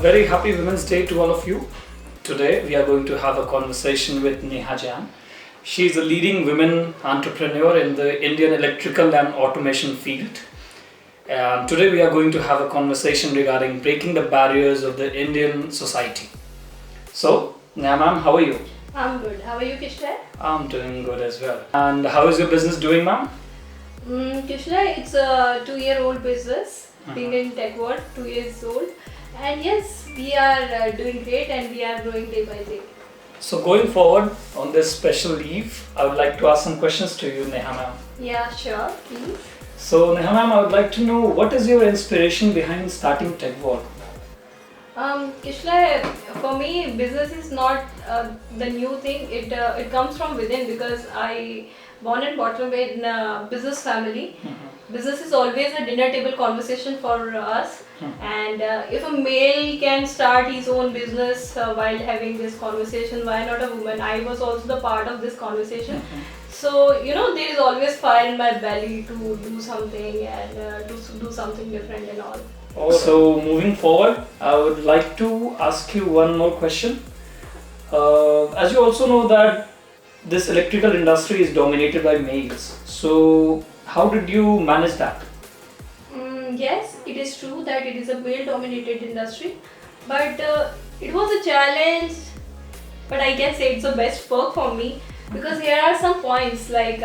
very happy Women's Day to all of you. Today we are going to have a conversation with Neha Jain. She is a leading women entrepreneur in the Indian electrical and automation field. And today we are going to have a conversation regarding breaking the barriers of the Indian society. So, Neha ma'am, how are you? I'm good. How are you, Kishla? I'm doing good as well. And how is your business doing, ma'am? Kishla, it's a 2-year-old business, being in Techvault, 2 years old. And yes, we are doing great and we are growing day by day. So going forward on this special eve, I would like to ask some questions to you, Neha ma'am. Yeah, sure, please. So Neha ma'am, I would like to know what is your inspiration behind starting Techvault? Kishla, for me, business is not the new thing. It comes from within because I born and brought up in a business family. Business is always a dinner table conversation for us. And if a male can start his own business while having this conversation, why not a woman? I was also the part of this conversation. So, there is always fire in my belly to do something and to do something different and all. So moving forward, I would like to ask you one more question. As you also know that this electrical industry is dominated by males. So how did you manage that? Yes, it is true that it is a male-dominated industry, but it was a challenge. But I can say it's the best perk for me because here are some points like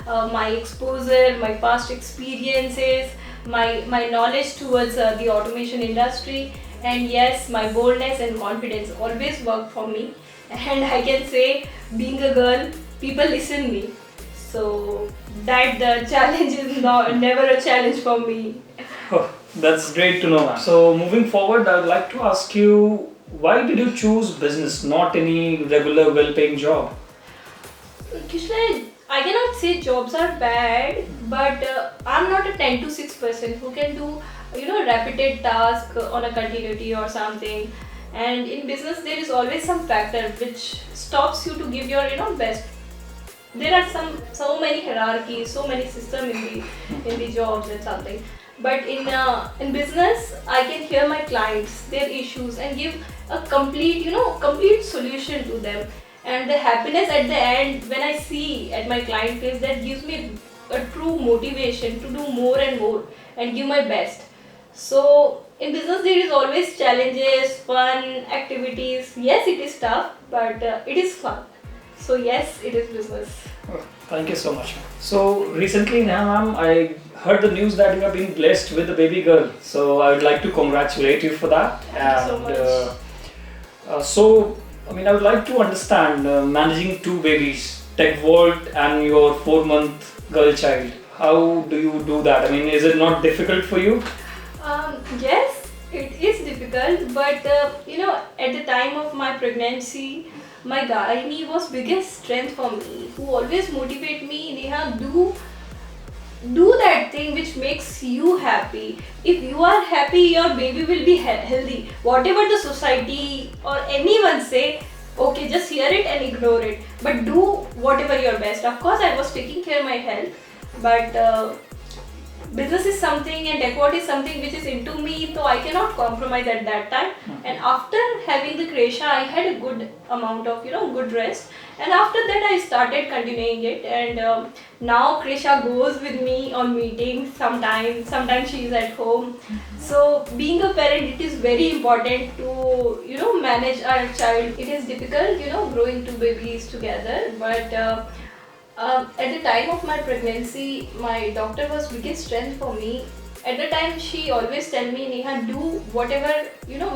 my exposure, my past experiences, my knowledge towards the automation industry, and yes, my boldness and confidence always work for me. And I can say, being a girl, people listen me. So that the challenge is never a challenge for me. Oh, that's great to know, ma'am. So moving forward, I would like to ask you, why did you choose business, not any regular well-paying job? Kishla, I cannot say jobs are bad, but I'm not a 10 to 6 person who can do, repeated task on a continuity or something. And in business, there is always some factor which stops you to give your, best. There are so many hierarchies, so many systems in the jobs and something. But in business, I can hear my clients, their issues, and give a complete solution to them. And the happiness at the end, when I see at my client face, that gives me a true motivation to do more and more and give my best. So in business, there is always challenges, fun, activities. Yes, it is tough, but it is fun. So yes, it is business. Oh, thank you so much. So recently, Neha ma'am, I heard the news that you have been blessed with a baby girl. So I would like to congratulate you for that. Thank you so much. I would like to understand managing two babies, Techvault and your 4-month girl child. How do you do that? Is it not difficult for you? Yes, it is difficult, but at the time of my pregnancy, my gynae was biggest strength for me, who always motivate me, Neha, do that thing which makes you happy. If you are happy, your baby will be healthy. Whatever the society or anyone say, okay, just hear it and ignore it. But do whatever your best. Of course, I was taking care of my health, but business is something and Techvault is something which is into me, so I cannot compromise at that time. And after having the Kresha, I had a good amount of good rest, and after that I started continuing it, and now Kresha goes with me on meetings sometimes she is at home. So being a parent, it is very important to manage our child. It is difficult growing two babies together, but at the time of my pregnancy, my doctor was biggest strength for me. At the time, she always tell me, Neha, do whatever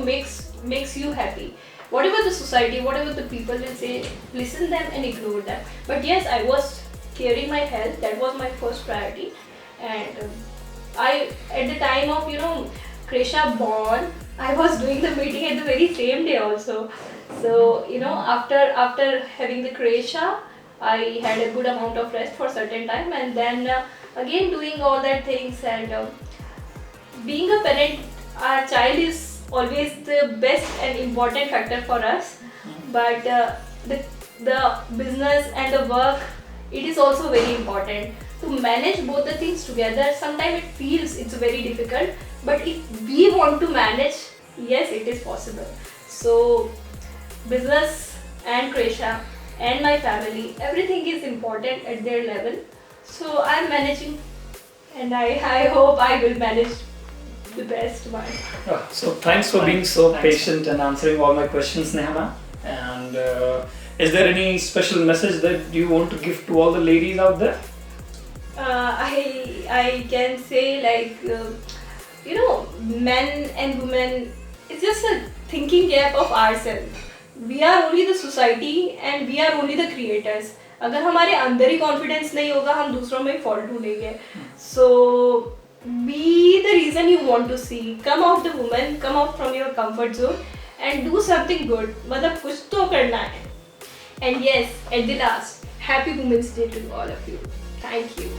makes you happy. Whatever the society, whatever the people will say, listen them and ignore them. But yes, I was caring my health. That was my first priority. And I, at the time of Kresha born, I was doing the meeting at the very same day also. So after having the Kresha, I had a good amount of rest for certain time, and then again doing all that things, and being a parent, our child is always the best and important factor for us. But the business and the work, it is also very important. To manage both the things together, sometimes it feels it's very difficult, but if we want to manage, yes, it is possible. So, business and Kresha and my family, everything is important at their level. So, I'm managing, and I hope I will manage the best one. So thanks for being so patient and answering all my questions, Neha ma'am. And is there any special message that you want to give to all the ladies out there? I can say like men and women, it's just a thinking gap of ourselves. We are only the society and we are only the creators. अगर हमारे अंदर ही confidence नहीं होगा हम दूसरों में fault ढूंढेंगे. So be the reason you want to see. Come out the woman, come out from your comfort zone and do something good. मतलब कुछ तो करना है. And yes, at the last, happy Women's Day to all of you. Thank you.